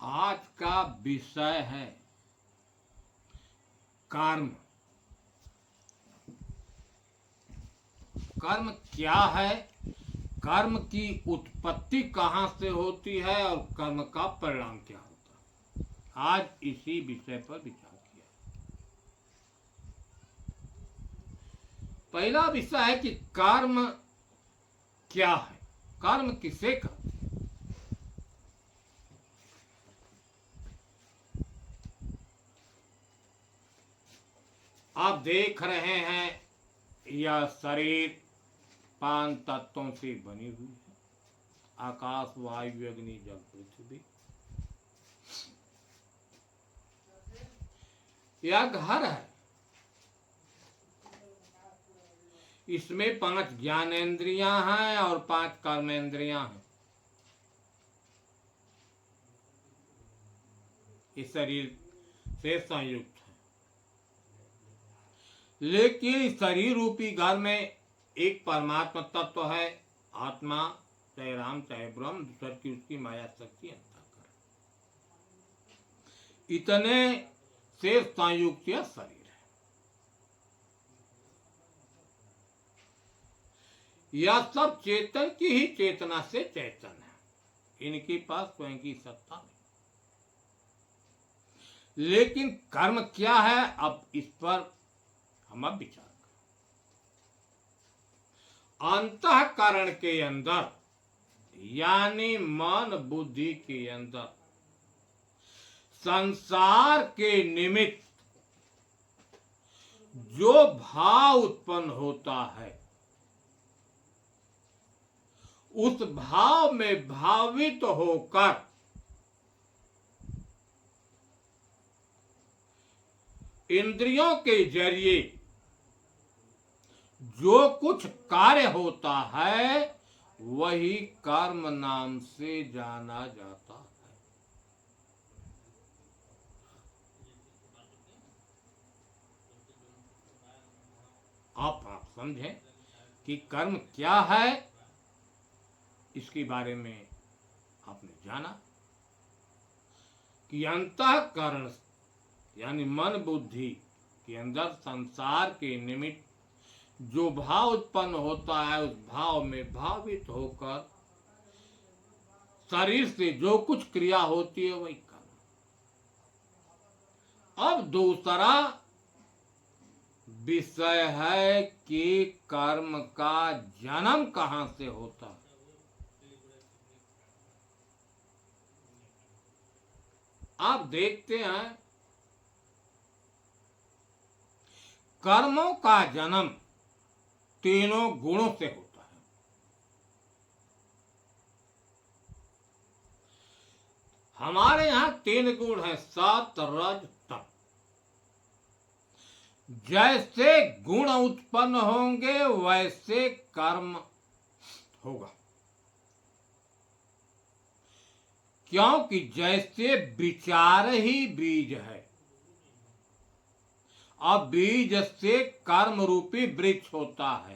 आज का विषय है कर्म। कर्म क्या है, कर्म की उत्पत्ति कहाँ से होती है और कर्म का परिणाम क्या होता है, आज इसी विषय पर विचार किया। पहला विषय है कि कर्म क्या है, कर्म किसे कहते हैं। आप देख रहे हैं यह शरीर 5 तत्वों से बनी हुई है, आकाश, वायु, अग्नि, जल, पृथ्वी। यह घर है, इसमें 5 ज्ञानेंद्रियां हैं और 5 कर्मेंद्रियां हैं। इस शरीर से संयुक्त है, लेकिन शरीर रूपी घर में एक परमात्मा तत्व है, आत्मा, चाहे राम चाहे ब्रह्म, दूसर की उसकी माया शक्ति अंतःकरण, इतने से संयुक्त यह शरीर है। यह सब चेतन की ही चेतना से चैतन है, इनके पास स्वयं की सत्ता नहीं। लेकिन कर्म क्या है, अब इस पर हम अब विचार करें। अंतःकरण के अंदर यानी मन बुद्धि के अंदर संसार के निमित्त जो भाव उत्पन्न होता है, उस भाव में भावित होकर इंद्रियों के जरिए जो कुछ कार्य होता है वही कर्म नाम से जाना जाता है। आप समझें कि कर्म क्या है, इसके बारे में आपने जाना कि अंतःकरण यानी मन बुद्धि के अंदर संसार के निमित्त जो भाव उत्पन्न होता है, उस भाव में भावित होकर शरीर से जो कुछ क्रिया होती है वही कर्म। अब दूसरा विषय है कि कर्म का जन्म कहां से होता है। आप देखते हैं कर्मों का जन्म तीनों गुणों से होता है। हमारे यहां 3 गुण हैं, सत, रज, तम। जैसे गुण उत्पन्न होंगे वैसे कर्म होगा, क्योंकि जैसे विचार ही बीज है, अब बीज से कर्म रूपी वृक्ष होता है,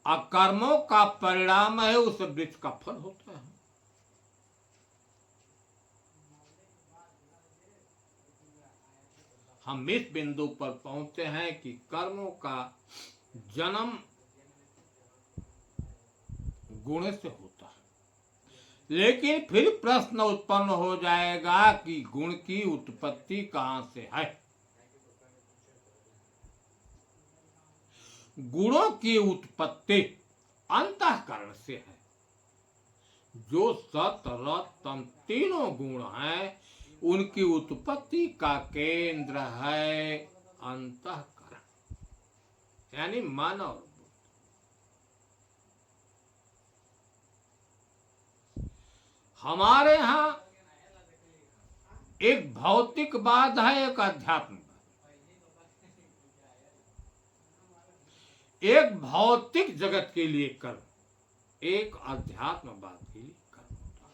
अकर्मों का परिणाम है उस वृक्ष का फल होता है। हम इस बिंदु पर पहुंचते हैं कि कर्मों का जन्म गुण से होता है। लेकिन फिर प्रश्न उत्पन्न हो जाएगा कि गुण की उत्पत्ति कहां से है। गुणों की उत्पत्ति अंतःकरण से है। जो सत, रज, तम तीनों गुण हैं, उनकी उत्पत्ति का केंद्र है अंतःकरण यानी मन और बुद्धि। हमारे यहां एक भौतिकवाद है, एक अध्यात्मवाद। एक भौतिक जगत के लिए कर्म, एक अध्यात्मवाद के लिए कर्म होता है।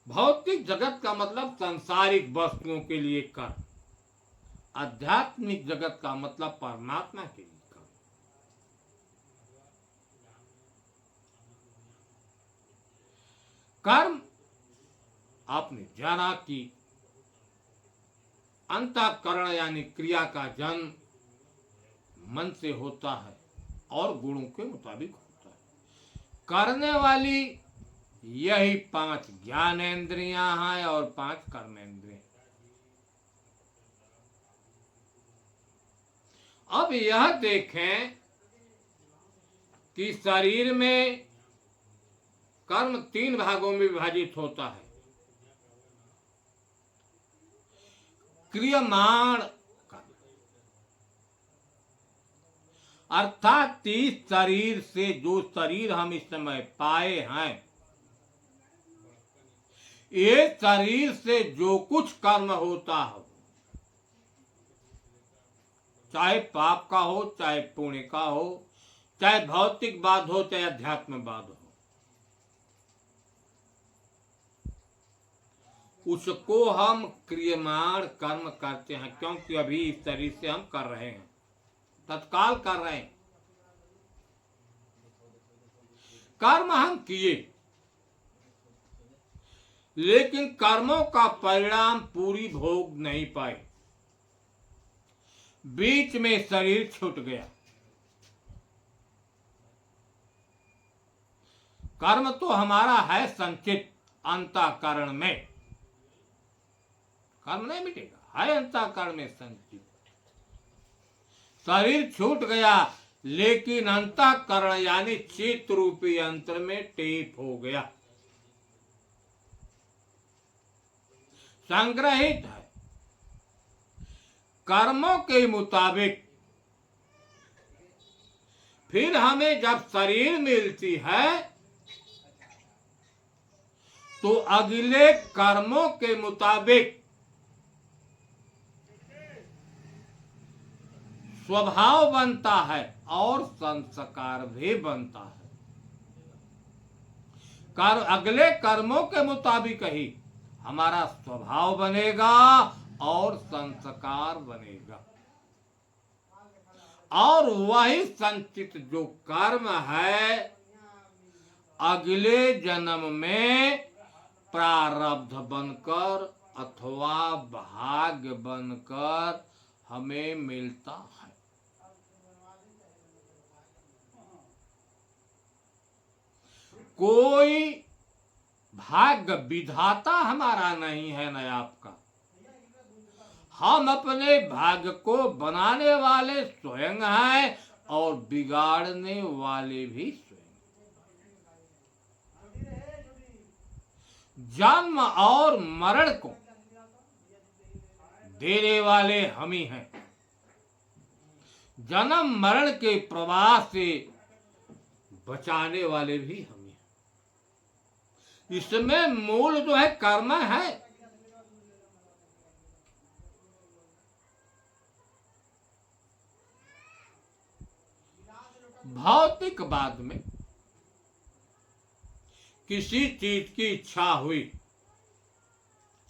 भौतिक जगत का मतलब सांसारिक वस्तुओं के लिए कर्म, आध्यात्मिक जगत का मतलब परमात्मा के लिए कर्म। कर्म आपने जाना कि अंतःकरण यानी क्रिया का जन्म मन से होता है और गुणों के मुताबिक होता है। करने वाली यही 5 ज्ञानेंद्रियां हैं और 5 कर्मेंद्रियां। अब यह देखें कि शरीर में कर्म 3 भागों में विभाजित होता है। क्रियमाण कर्म अर्थात इस शरीर से जो शरीर हम इस समय पाए हैं, ये शरीर से जो कुछ कर्म होता हो, चाहे पाप का हो, चाहे पुण्य का हो, चाहे भौतिकवाद हो, चाहे अध्यात्मवाद हो, उसको हम क्रियमाण कर्म करते हैं, क्योंकि अभी इस शरीर से हम कर रहे हैं, तत्काल कर रहे हैं। कर्म हम किए, लेकिन कर्मों का परिणाम पूरी भोग नहीं पाए, बीच में शरीर छूट गया। कर्म तो हमारा है संचित अंतःकरण में, कर्म नहीं मिटेगा, है अंतःकरण में संचित। शरीर छूट गया, लेकिन अंतःकरण यानी चित्त रूपी यंत्र में टेप हो गया, संग्रहित है। कर्मों के मुताबिक फिर हमें जब शरीर मिलती है तो अगले कर्मों के मुताबिक स्वभाव बनता है और संस्कार भी बनता है। अगले कर्मों के मुताबिक ही हमारा स्वभाव बनेगा और संस्कार बनेगा, और वही संचित जो कर्म है अगले जन्म में प्रारब्ध बनकर अथवा भाग्य बनकर हमें मिलता है। कोई भाग्य विधाता हमारा नहीं है न आपका, हम अपने भाग्य को बनाने वाले स्वयं हैं और बिगाड़ने वाले भी स्वयं। जन्म और मरण को देने वाले हम ही हैं, जन्म मरण के प्रवाह से बचाने वाले भी हम ही हैं। इसमें मूल जो है कर्म है। भौतिकवाद में किसी चीज की इच्छा हुई,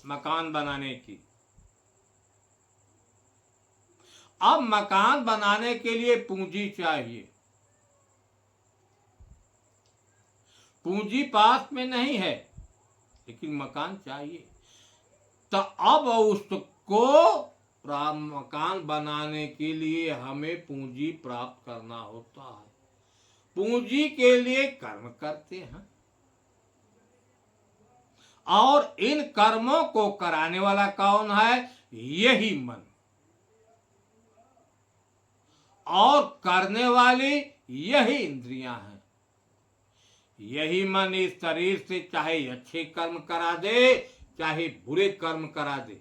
मकान बनाने की, अब मकान बनाने के लिए पूंजी चाहिए, पूंजी पास में नहीं है लेकिन मकान चाहिए, तो अब उसको मकान बनाने के लिए हमें पूंजी प्राप्त करना होता है। पूंजी के लिए कर्म करते हैं और इन कर्मों को कराने वाला कौन है? यही मन, और करने वाली यही इंद्रियां हैं। यही मन इस शरीर से चाहे अच्छे कर्म करा दे चाहे बुरे कर्म करा दे,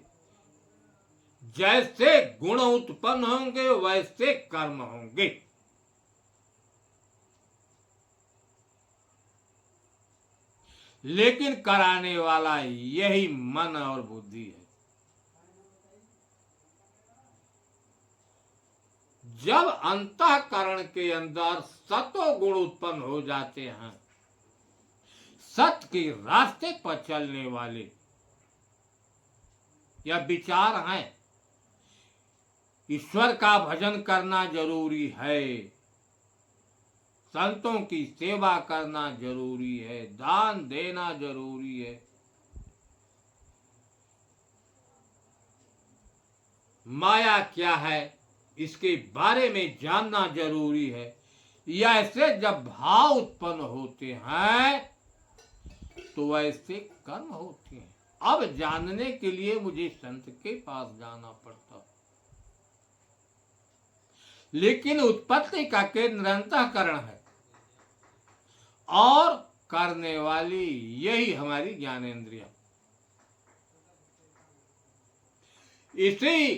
जैसे गुण उत्पन्न होंगे वैसे कर्म होंगे। लेकिन कराने वाला यही मन और बुद्धि है। जब अंतःकरण के अंदर सतो गुण उत्पन्न हो जाते हैं, सत्य के रास्ते पर चलने वाले यह विचार हैं, ईश्वर का भजन करना जरूरी है, संतों की सेवा करना जरूरी है, दान देना जरूरी है, माया क्या है इसके बारे में जानना जरूरी है। या ऐसे जब भाव उत्पन्न होते हैं तो वैसे कर्म होते हैं। अब जानने के लिए मुझे संत के पास जाना पड़ता, लेकिन उत्पत्ति का केंद्र अंतःकरण है और करने वाली यही हमारी ज्ञानेंद्रिय। इसी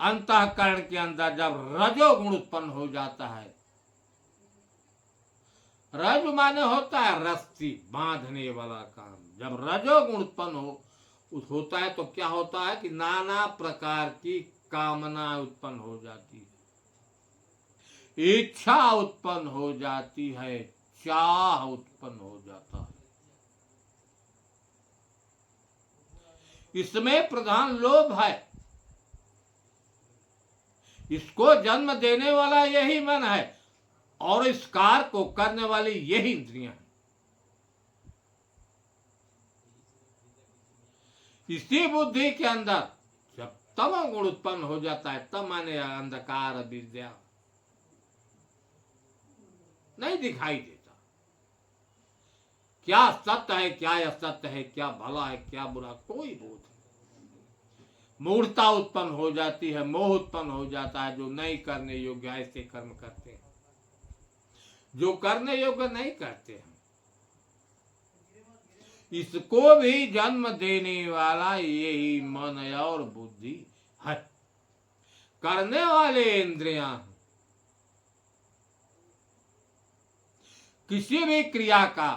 अंतःकरण के अंदर जब रजोगुण उत्पन्न हो जाता है, रज माने होता है रस्सी बांधने वाला काम। जब रजोगुण उत्पन्न होता है तो क्या होता है कि नाना प्रकार की कामना उत्पन्न हो जाती है, इच्छा उत्पन्न हो जाती है, चाह उत्पन्न हो जाता है। इसमें प्रधान लोभ है। इसको जन्म देने वाला यही मन है और इस कार्य को करने वाली यही इंद्रियां हैं। इसी बुद्धि के अंदर जब तमोगुण उत्पन्न हो जाता है तब माने अंधकार विद्या नहीं दिखाई देता। क्या सत्य है, क्या असत्य है, क्या भला है, क्या बुरा, कोई बोध नहीं। मूढ़ता उत्पन्न हो जाती है, मोह उत्पन्न हो जाता है। जो नहीं करने योग्य ऐसे कर्म करते हैं, जो करने योग्य नहीं करते हैं। इसको भी जन्म देने वाला यही मन और बुद्धि है। करने वाले इंद्रियां किसी भी क्रिया का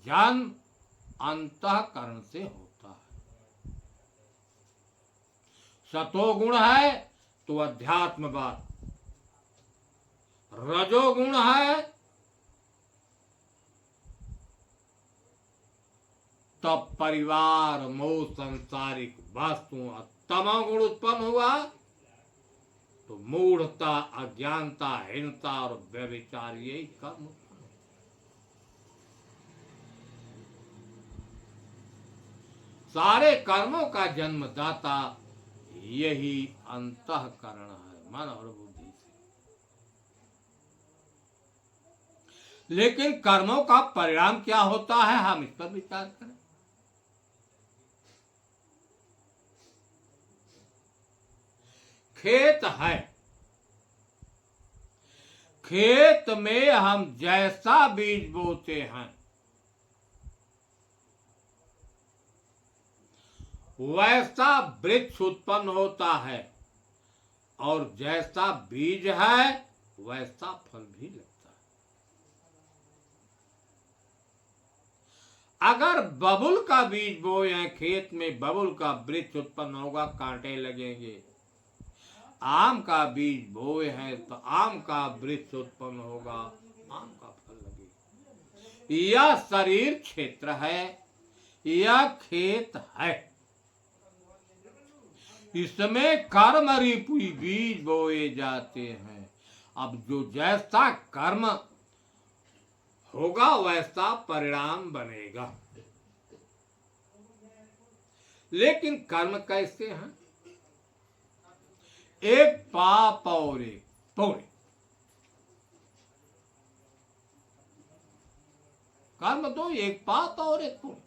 जन्म अंतःकरण से होता है। सतोगुण है तो अध्यात्मवाद, रजोगुण है तब परिवार, मोह, सांसारिक वस्तुओं। तमोगुण उत्पन्न हुआ तो मूढ़ता, अज्ञानता, हीनता और व्यभिचार, यही कर्म। सारे कर्मों का जन्मदाता यही अंतःकरण है, मन और बुद्धि से। लेकिन कर्मों का परिणाम क्या होता है, हम इस पर विचार करें। खेत है, खेत में हम जैसा बीज बोते हैं वैसा वृक्ष उत्पन्न होता है और जैसा बीज है वैसा फल भी लगता है। अगर बबुल का बीज बोए हैं खेत में, बबुल का वृक्ष उत्पन्न होगा, कांटे लगेंगे। आम का बीज बोए हैं तो आम का वृक्ष उत्पन्न होगा, आम का फल लगेगा। यह शरीर क्षेत्र है, यह खेत है। इसमें कर्म रूपी बीज बोए जाते हैं। अब जो जैसा कर्म होगा वैसा परिणाम बनेगा। लेकिन कर्म कैसे हैं? एक पाप और एक पुण्य। कर्म दो, एक पाप और एक पुण्य।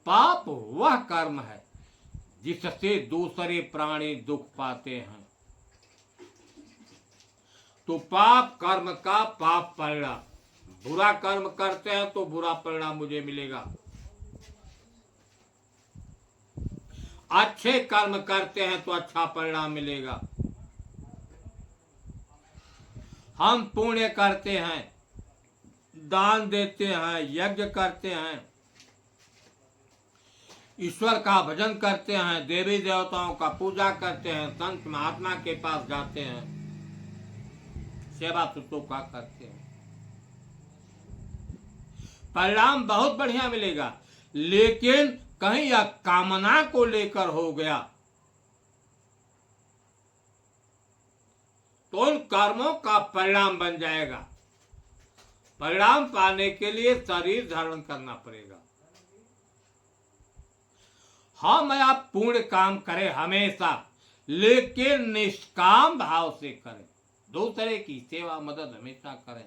पाप वह कर्म है जिससे दूसरे प्राणी दुख पाते हैं, तो पाप कर्म का पाप परिणाम। बुरा कर्म करते हैं तो बुरा परिणाम मुझे मिलेगा, अच्छे कर्म करते हैं तो अच्छा परिणाम मिलेगा। हम पुण्य करते हैं, दान देते हैं, यज्ञ करते हैं, ईश्वर का भजन करते हैं, देवी देवताओं का पूजा करते हैं, संत महात्मा के पास जाते हैं, सेवा शुश्रूषा करते हैं, परिणाम बहुत बढ़िया मिलेगा। लेकिन कहीं यह कामना को लेकर हो गया तो उन कर्मों का परिणाम बन जाएगा। परिणाम पाने के लिए शरीर धारण करना पड़ेगा। हम आप पूर्ण काम करें हमेशा, लेकिन निष्काम भाव से करें। दूसरे की सेवा मदद हमेशा करें,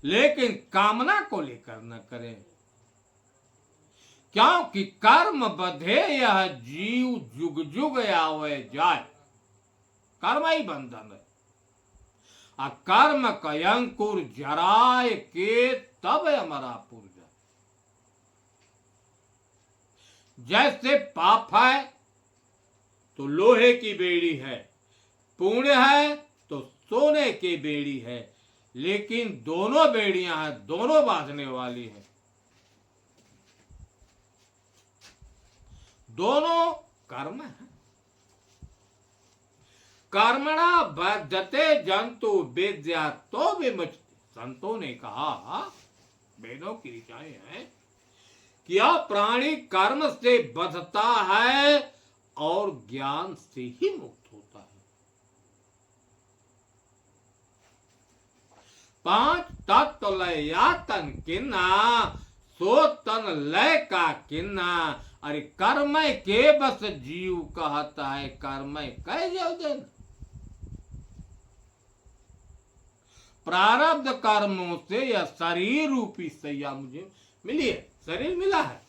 लेकिन कामना को लेकर न करें, क्योंकि कर्म बधे यह जीव जुग जुग आवे जाए। कर्म ही बंधन है। कर्म का अंकुर जराए के तब हमारा पुरजा। जैसे पाप है तो लोहे की बेड़ी है, पुण्य है तो सोने की बेड़ी है, लेकिन दोनों बेड़ियां हैं, दोनों बांधने वाली है। दोनों कर्म है। कर्मणा बद्धते जंतु विद्या तो विमुच्यते। संतों ने कहा, वेदों की ऋचाएं हैं कि यह प्राणी कर्म से बधता है और ज्ञान से ही मुक्त होता है। 5 तत्व लया तन किन्ना, सो तन लय का किन्ना। अरे कर्म के बस जीव कहता है, कर्म कह जाओ देना। प्रारब्ध कर्मों से यह शरीर रूपी सैया मुझे मिली है, शरीर मिला है,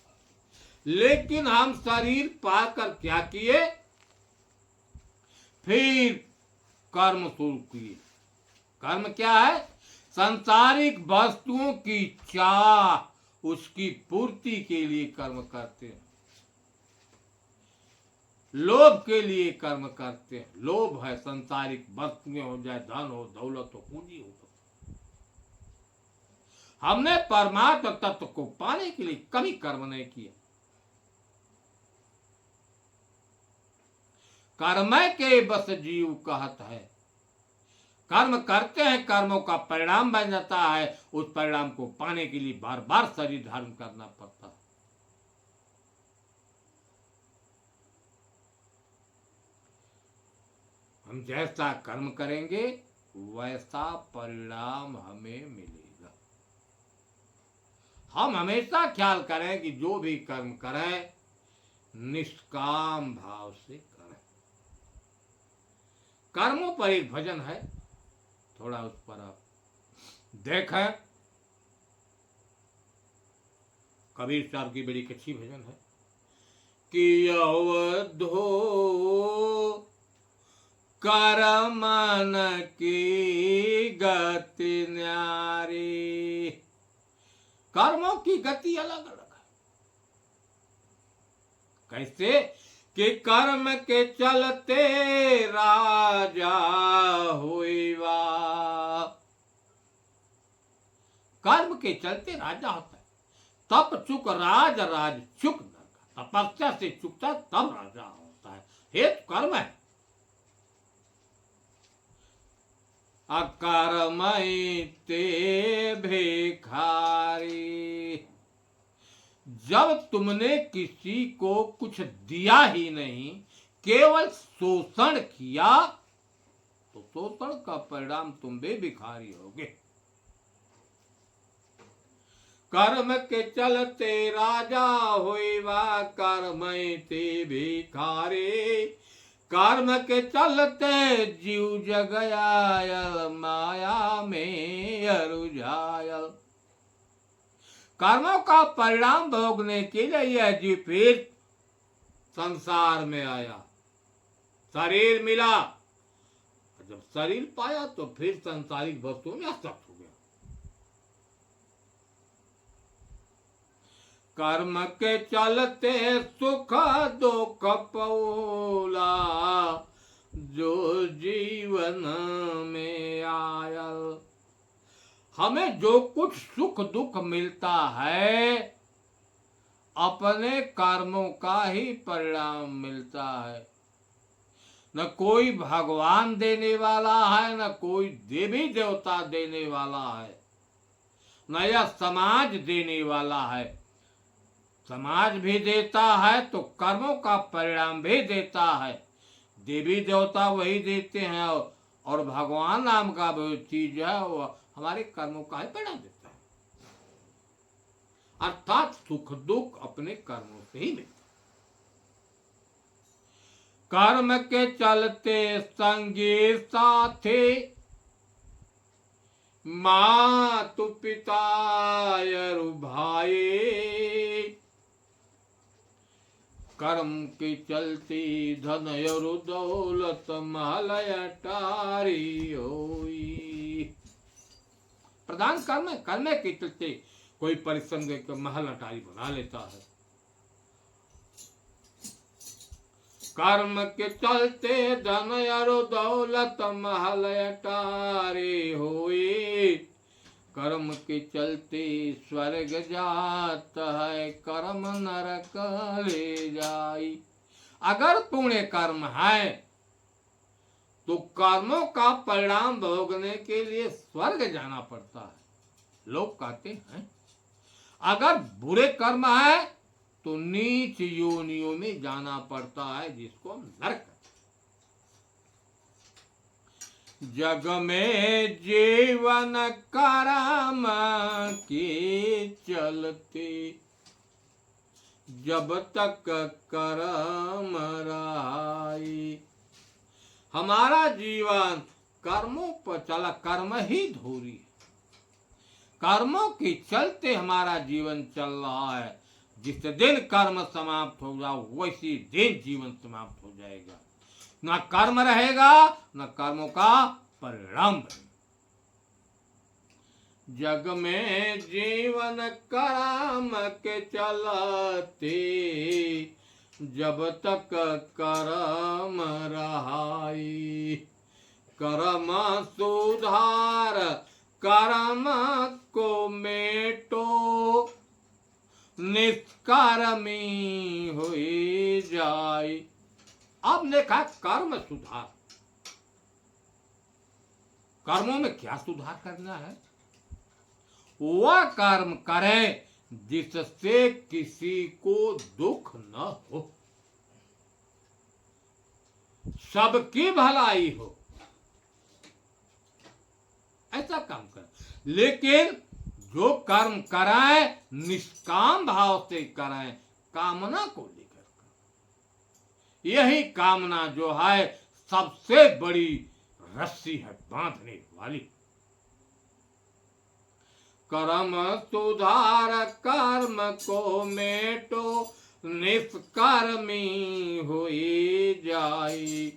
लेकिन हम शरीर पाकर क्या किए? फिर कर्म शुरू किए। कर्म क्या है? सांसारिक वस्तुओं की चाह, उसकी पूर्ति के लिए कर्म करते हैं। लोभ के लिए कर्म करते हैं। लोभ है सांसारिक वस्तुएं हो, जाए धन हो, दौलत हो, पूंजी हो। हमने परमात्मा तत्व को पाने के लिए कभी कर्म नहीं किया। कर्म के बस जीव कहता है। कर्म करते हैं, कर्मों का परिणाम बन जाता है। उस परिणाम को पाने के लिए बार बार शरीर धारण करना पड़ता है। हम जैसा कर्म करेंगे वैसा परिणाम हमें मिलेगा। हम हमेशा ख्याल करें कि जो भी कर्म करें निष्काम भाव से करें। कर्मों पर एक भजन है, थोड़ा उस पर आप देखें। कबीर साहब की बड़ी अच्छी भजन है कि अवधो कर्मन की गति न्यारी। कर्मों की गति अलग अलग है। कैसे? कि कर्म के चलते राजा हुआ। कर्म के चलते राजा होता है। तप चुक राज, राज चुक नरका। तपस्या से चुकता तब राजा होता है। हेतु कर्म है। अकर्मई ते भिखारी। जब तुमने किसी को कुछ दिया ही नहीं, केवल शोषण किया, तो शोषण का परिणाम तुम भी भिखारी होगे। कर्म के चलते राजा होइबा, कर्मई ते भिखारी। कर्म के चलते जीव जग आयल, माया में रुझायल। कर्मों का परिणाम भोगने के लिए यह जीव फिर संसार में आया। शरीर मिला, जब शरीर पाया तो फिर सांसारिक वस्तुओं में आसक्त हो गया। कर्म के चलते सुख दुख पौला, जो जीवन में आयल। हमें जो कुछ सुख दुख मिलता है, अपने कर्मों का ही परिणाम मिलता है। न कोई भगवान देने वाला है, न कोई देवी देवता देने वाला है, न यह समाज देने वाला है। समाज भी देता है तो कर्मों का परिणाम भी देता है। देवी देवता वही देते हैं और भगवान नाम का वो चीज है वो हमारे कर्मों का ही परिणाम देता है। अर्थात सुख दुख अपने कर्मों से ही मिलता है। कर्म के चलते संगी साथे मातु पिता यरु भाई, कर्म के चलते धन यरु दौलत महल अटारी होई। प्रधान कर्म करने के चलते कोई परिश्रम देकर महल अटारी बना लेता है। कर्म के चलते धन यरु दौलत महल अटारी होई, कर्म के चलते स्वर्ग जात है कर्म नरक ले जाई। अगर पुण्य कर्म है तो कर्मों का परिणाम भोगने के लिए स्वर्ग जाना पड़ता है, लोग कहते हैं। अगर बुरे कर्म है तो नीच योनियों में जाना पड़ता है, जिसको हम नरक। जग में जीवन कर्म के चलते, जब तक कर्म रहाई। हमारा जीवन कर्मों पर चला, कर्म ही धूरी है। कर्मों के चलते हमारा जीवन चल रहा है। जिस दिन कर्म समाप्त हो जाओ वैसी दिन जीवन समाप्त हो जाएगा। न कर्म रहेगा न कर्मों का परिणाम बनेगा। जग में जीवन कर्म के चलते, जब तक कर्म रहाई। कर्म सुधार कर्म को मेटो, निष्कर्मी हुई जाए। अब ने कहा कर्म सुधार। कर्मों में क्या सुधार करना है? वह कर्म करें जिससे किसी को दुख न हो, सबकी भलाई हो, ऐसा काम कर। लेकिन जो कर्म कराएं निष्काम भाव से कराएं, कामना को लेकर कर। यही कामना जो है सबसे बड़ी रस्सी है बांधने वाली। कर्म सुधार कर्म को मेटो, निष्कर्मी हुई जाई।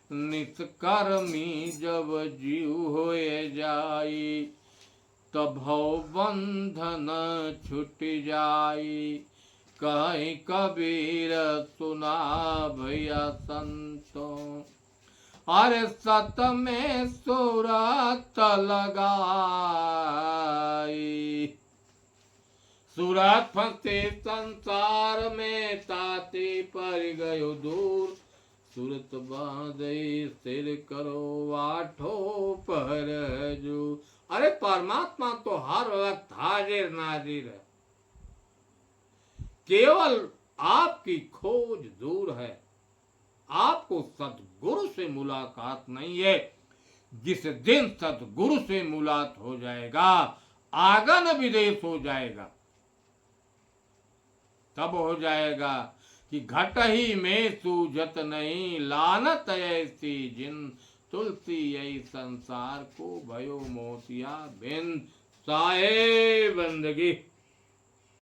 निष्कर्मी जब जीव होए जाई, तब भव बंधन छूट जाई। कहीं कबीर सुना भैया संतों, अरे सत में सूरत लगाई। सूरत फंसे संसार में, ताते पर गयो दूर। सूरत बांधे सिर करो आठो पर जो। अरे परमात्मा तो हर वक्त हाजिर नाजिर है, केवल आपकी खोज दूर है। आपको सतगुरु से मुलाकात नहीं है। जिस दिन सतगुरु से मुलाकात हो जाएगा, आगन विदेश हो जाएगा। तब हो जाएगा कि घट ही में सूझत नहीं, लानत ऐसी जिन तुलसी यही संसार को भयो मोतिया बिन साए बंदगी।